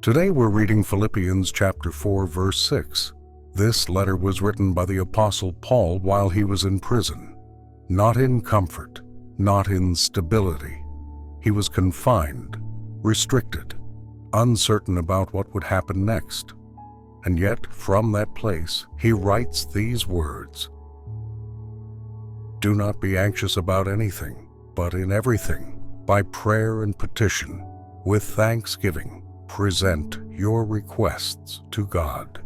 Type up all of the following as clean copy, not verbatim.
Today we're reading Philippians chapter 4, verse 6. This letter was written by the Apostle Paul while he was in prison. Not in comfort, not in stability. He was confined, restricted, uncertain about what would happen next. And yet, from that place, he writes these words: "Do not be anxious about anything, but in everything, by prayer and petition, with thanksgiving, present your requests to God."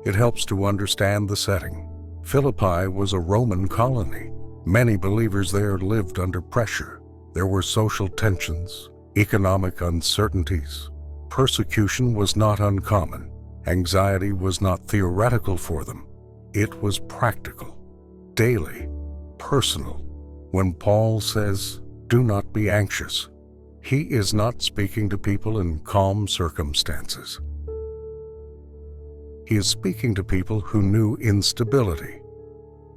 It helps to understand the setting. Philippi was a Roman colony. Many believers there lived under pressure. There were social tensions, economic uncertainties. Persecution was not uncommon. Anxiety was not theoretical for them. It was practical, daily, personal. When Paul says, "Do not be anxious," he is not speaking to people in calm circumstances. He is speaking to people who knew instability.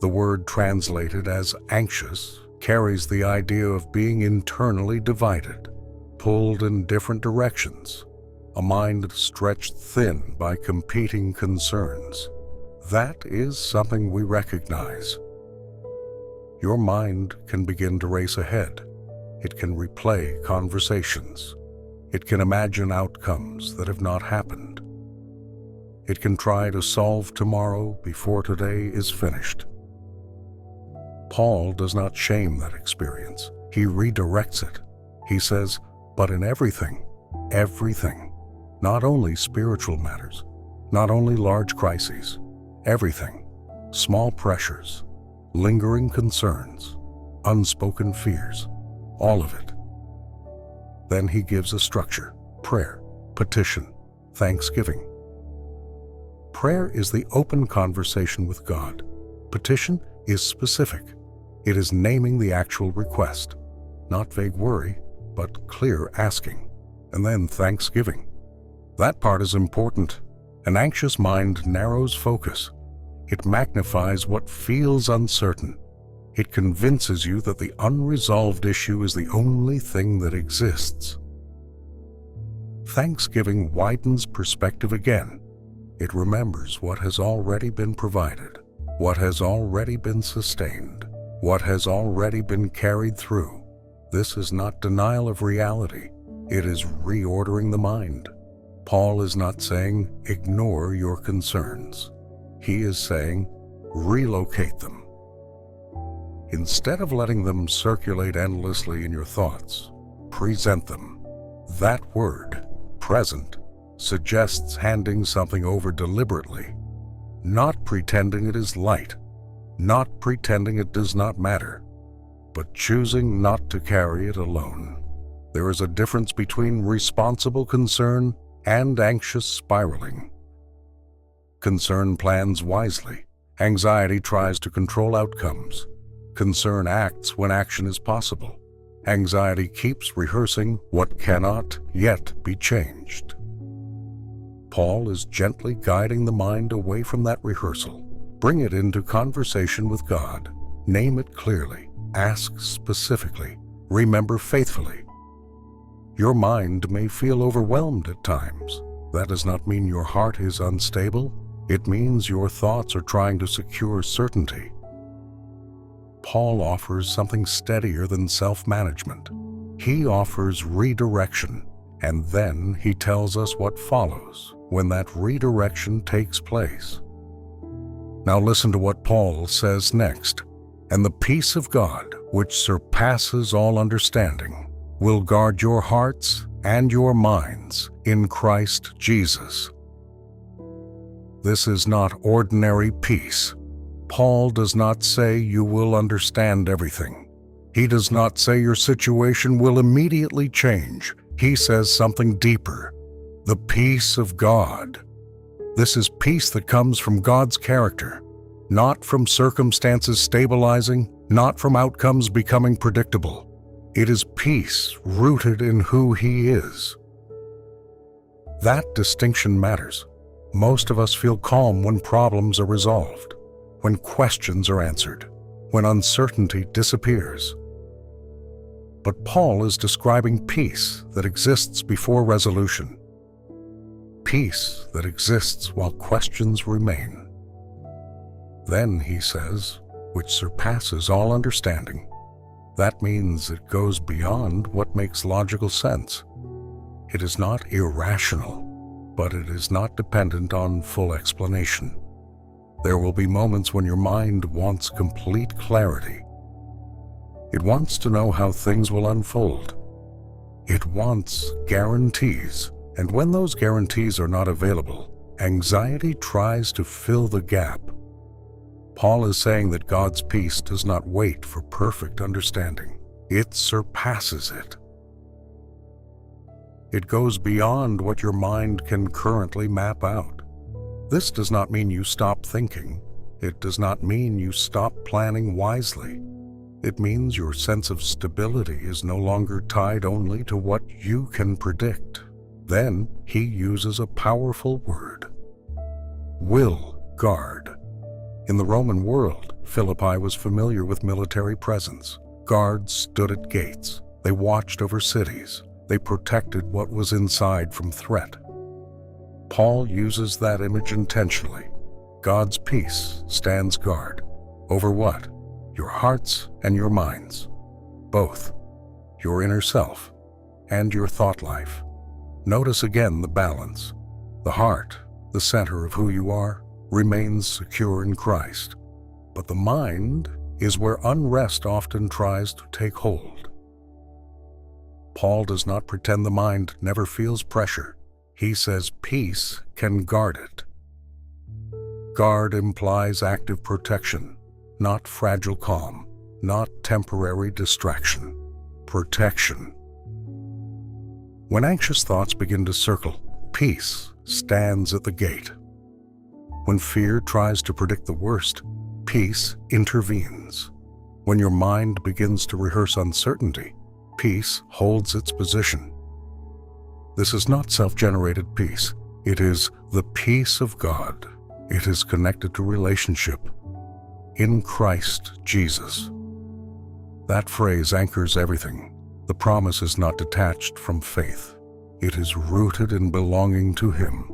The word translated as anxious carries the idea of being internally divided, pulled in different directions, a mind stretched thin by competing concerns. That is something we recognize. Your mind can begin to race ahead. It can replay conversations. It can imagine outcomes that have not happened. It can try to solve tomorrow before today is finished. Paul does not shame that experience. He redirects it. He says, "But in everything, not only spiritual matters, not only large crises, everything, small pressures, lingering concerns, unspoken fears, all of it." Then he gives a structure: prayer, petition, thanksgiving. Prayer is the open conversation with God. Petition is specific. It is naming the actual request, not vague worry, but clear asking. And then thanksgiving. That part is important. An anxious mind narrows focus. It magnifies what feels uncertain. It convinces you that the unresolved issue is the only thing that exists. Thanksgiving widens perspective again. It remembers what has already been provided, what has already been sustained, what has already been carried through. This is not denial of reality. It is reordering the mind. Paul is not saying, ignore your concerns. He is saying, relocate them. Instead of letting them circulate endlessly in your thoughts, present them. That word, present, suggests handing something over deliberately, not pretending it is light, not pretending it does not matter, but choosing not to carry it alone. There is a difference between responsible concern and anxious spiraling. Concern plans wisely. Anxiety tries to control outcomes. Concern acts when action is possible. Anxiety keeps rehearsing what cannot yet be changed. Paul is gently guiding the mind away from that rehearsal. Bring it into conversation with God. Name it clearly. Ask specifically. Remember faithfully. Your mind may feel overwhelmed at times. That does not mean your heart is unstable. It means your thoughts are trying to secure certainty. Paul offers something steadier than self-management. He offers redirection, and then he tells us what follows when that redirection takes place. Now listen to what Paul says next. "And the peace of God, which surpasses all understanding, will guard your hearts and your minds in Christ Jesus." This is not ordinary peace. Paul does not say you will understand everything. He does not say your situation will immediately change. He says something deeper: the peace of God. This is peace that comes from God's character, not from circumstances stabilizing, not from outcomes becoming predictable. It is peace rooted in who He is. That distinction matters. Most of us feel calm when problems are resolved, when questions are answered, when uncertainty disappears. But Paul is describing peace that exists before resolution. Peace that exists while questions remain. Then, he says, which surpasses all understanding. That means it goes beyond what makes logical sense. It is not irrational, but it is not dependent on full explanation. There will be moments when your mind wants complete clarity. It wants to know how things will unfold. It wants guarantees, and when those guarantees are not available, anxiety tries to fill the gap. Paul is saying that God's peace does not wait for perfect understanding. It surpasses it. It goes beyond what your mind can currently map out. This does not mean you stop thinking. It does not mean you stop planning wisely. It means your sense of stability is no longer tied only to what you can predict. Then he uses a powerful word. Will guard. In the Roman world, Philippi was familiar with military presence. Guards stood at gates. They watched over cities. They protected what was inside from threat. Paul uses that image intentionally. God's peace stands guard. Over what? Your hearts and your minds. Both. Your inner self and your thought life. Notice again the balance. The heart, the center of who you are, remains secure in Christ. But the mind is where unrest often tries to take hold. Paul does not pretend the mind never feels pressure. He says peace can guard it. Guard implies active protection, not fragile calm, not temporary distraction. Protection. When anxious thoughts begin to circle, peace stands at the gate. When fear tries to predict the worst, peace intervenes. When your mind begins to rehearse uncertainty, peace holds its position. This is not self-generated peace. It is the peace of God. It is connected to relationship in Christ Jesus. That phrase anchors everything. The promise is not detached from faith. It is rooted in belonging to Him.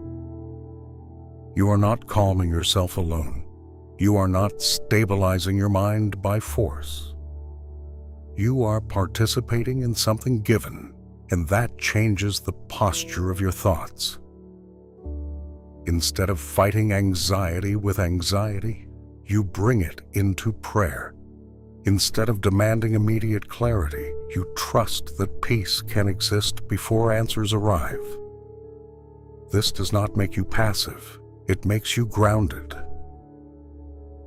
You are not calming yourself alone. You are not stabilizing your mind by force. You are participating in something given, and that changes the posture of your thoughts. Instead of fighting anxiety with anxiety, you bring it into prayer. Instead of demanding immediate clarity, you trust that peace can exist before answers arrive. This does not make you passive. It makes you grounded.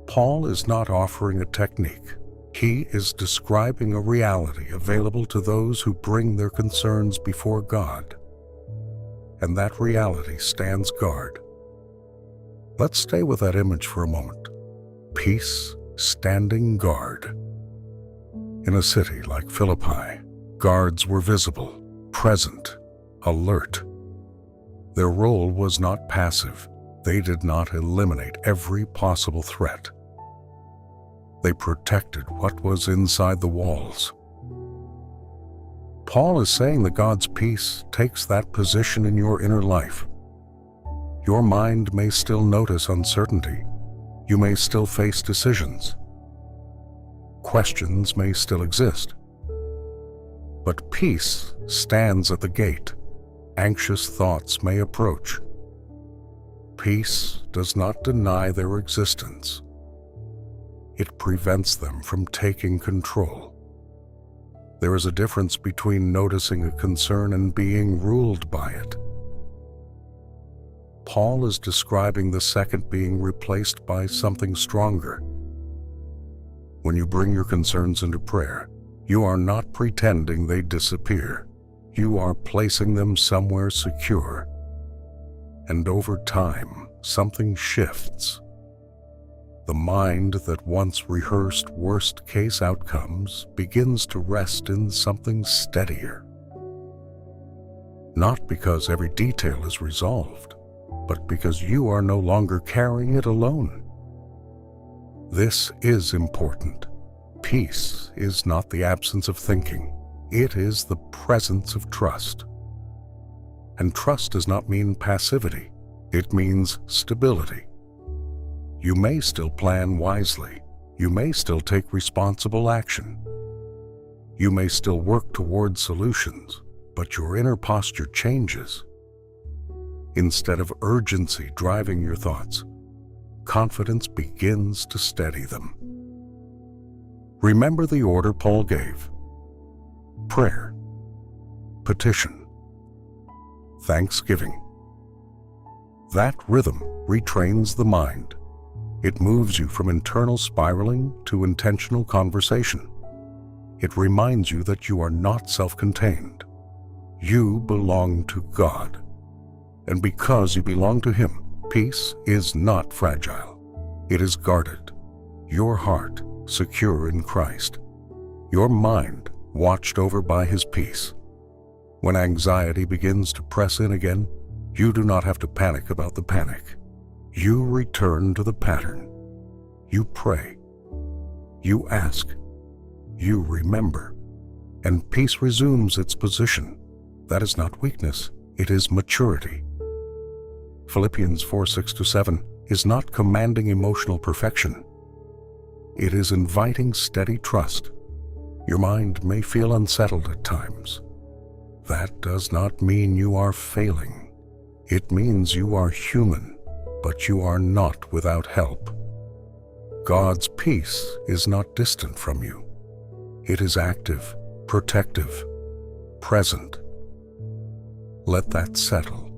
Paul is not offering a technique. He is describing a reality available to those who bring their concerns before God. And that reality stands guard. Let's stay with that image for a moment. Peace standing guard. In a city like Philippi, guards were visible, present, alert. Their role was not passive. They did not eliminate every possible threat. They protected what was inside the walls. Paul is saying that God's peace takes that position in your inner life. Your mind may still notice uncertainty. You may still face decisions. Questions may still exist. But peace stands at the gate. Anxious thoughts may approach. Peace does not deny their existence. It prevents them from taking control. There is a difference between noticing a concern and being ruled by it. Paul is describing the second being replaced by something stronger. When you bring your concerns into prayer, you are not pretending they disappear. You are placing them somewhere secure. And over time, something shifts. The mind that once rehearsed worst-case outcomes begins to rest in something steadier. Not because every detail is resolved, but because you are no longer carrying it alone. This is important. Peace is not the absence of thinking. It is the presence of trust. And trust does not mean passivity. It means stability. You may still plan wisely. You may still take responsible action. You may still work toward solutions, but your inner posture changes. Instead of urgency driving your thoughts, confidence begins to steady them. Remember the order Paul gave: prayer, petition, thanksgiving. That rhythm retrains the mind. It moves you from internal spiraling to intentional conversation. It reminds you that you are not self-contained. You belong to God. And because you belong to Him, peace is not fragile. It is guarded. Your heart secure in Christ. Your mind watched over by His peace. When anxiety begins to press in again, you do not have to panic about the panic. You return to the pattern. You pray. You ask. You remember. And peace resumes its position. That is not weakness. It is maturity. Philippians 4:6-7 is not commanding emotional perfection. It is inviting steady trust. Your mind may feel unsettled at times. That does not mean you are failing. It means you are human, but you are not without help. God's peace is not distant from you. It is active, protective, present. Let that settle.